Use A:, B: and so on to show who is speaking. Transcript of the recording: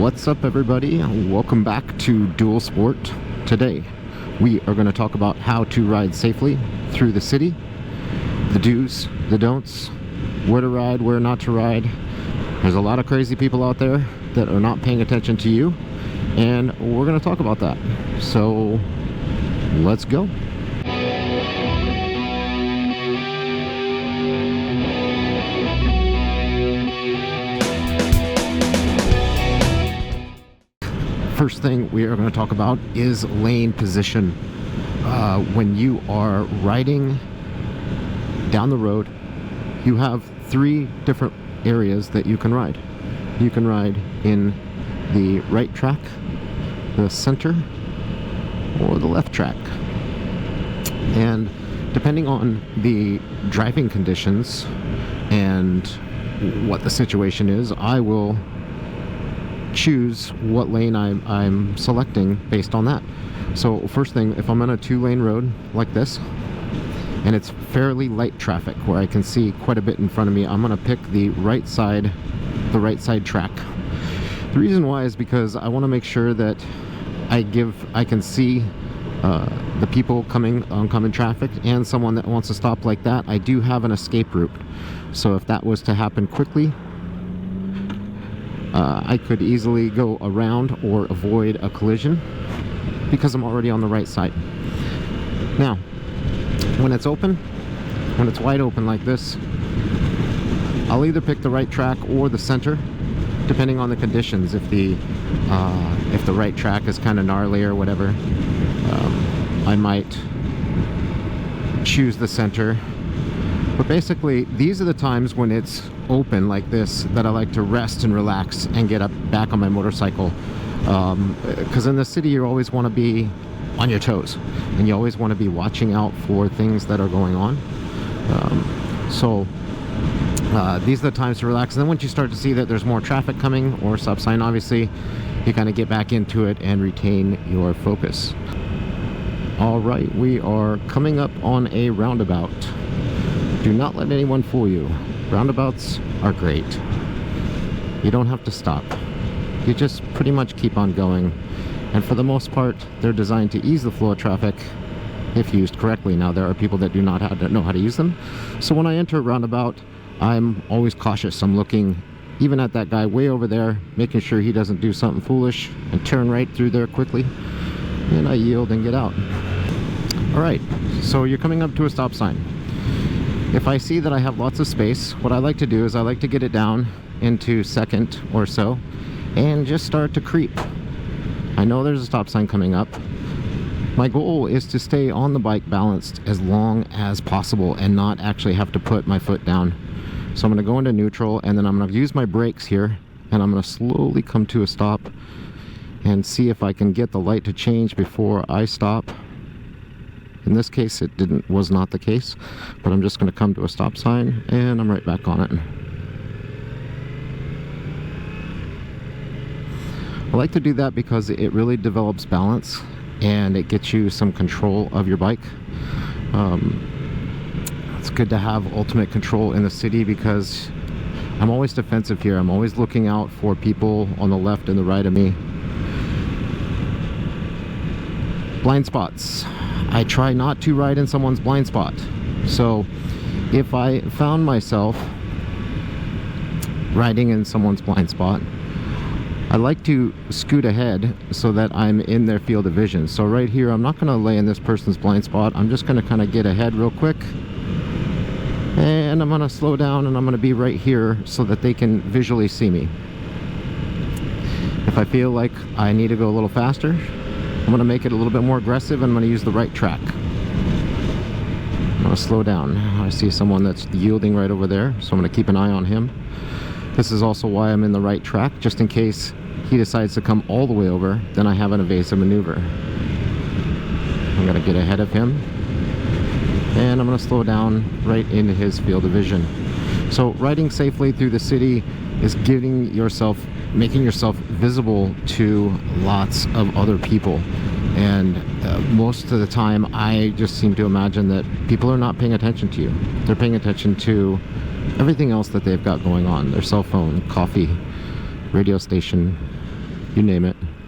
A: What's up, everybody? Welcome back to Dual Sport. Today we are going to talk about how to ride safely through the city, the do's, the don'ts, where to ride, where not to ride. There's a lot of crazy people out there that are not paying attention to you, and we're going to talk about that. So let's go. First thing we are going to talk about is lane position. When you are riding down the road, you have three different areas that you can ride. You can ride in the right track, the center, or the left track. And depending on the driving conditions and what the situation is, I will choose what lane I'm selecting based on that. So first thing, if I'm on a two-lane road like this and it's fairly light traffic where I can see quite a bit in front of me, I'm going to pick the right side track. The reason why is because I want to make sure that I can see the people coming oncoming traffic and someone that wants to stop like that. I do have an escape route, so if that was to happen quickly, I could easily go around or avoid a collision because I'm already on the right side. Now, when it's wide open like this, I'll either pick the right track or the center, depending on the conditions. If the right track is kind of gnarly or whatever, I might choose the center. But basically, these are the times when it's open like this that I like to rest and relax and get back on my motorcycle. Because in the city, you always want to be on your toes, and you always want to be watching out for things that are going on. These are the times to relax. And then once you start to see that there's more traffic coming or stop sign, obviously, you kind of get back into it and retain your focus. All right, we are coming up on a roundabout. Do not let anyone fool you. Roundabouts are great. You don't have to stop. You just pretty much keep on going. And for the most part, they're designed to ease the flow of traffic if used correctly. Now, there are people that do not know how to use them. So when I enter a roundabout, I'm always cautious. I'm looking even at that guy way over there, making sure he doesn't do something foolish and turn right through there quickly. And I yield and get out. All right, so you're coming up to a stop sign. If I see that I have lots of space, what I like to do is I like to get it down into second or so and just start to creep. I know there's a stop sign coming up. My goal is to stay on the bike balanced as long as possible and not actually have to put my foot down. So I'm going to go into neutral, and then I'm going to use my brakes here, and I'm going to slowly come to a stop and see if I can get the light to change before I stop. In this case, it was not the case, but I'm just going to come to a stop sign and I'm right back on it. I like to do that because it really develops balance and it gets you some control of your bike. It's good to have ultimate control in the city because I'm always defensive here. I'm always looking out for people on the left and the right of me. Blind spots. I try not to ride in someone's blind spot. So if I found myself riding in someone's blind spot, I like to scoot ahead so that I'm in their field of vision. So right here, I'm not going to lay in this person's blind spot. I'm just going to kind of get ahead real quick. And I'm going to slow down, and I'm going to be right here so that they can visually see me. If I feel like I need to go a little faster, I'm going to make it a little bit more aggressive, and I'm going to use the right track. I'm going to slow down. I see someone that's yielding right over there, so I'm going to keep an eye on him. This is also why I'm in the right track, just in case he decides to come all the way over, then I have an evasive maneuver. I'm going to get ahead of him, and I'm going to slow down right into his field of vision. So riding safely through the city is making yourself visible to lots of other people. And most of the time, I just seem to imagine that people are not paying attention to you. They're paying attention to everything else that they've got going on. Their cell phone, coffee, radio station, you name it.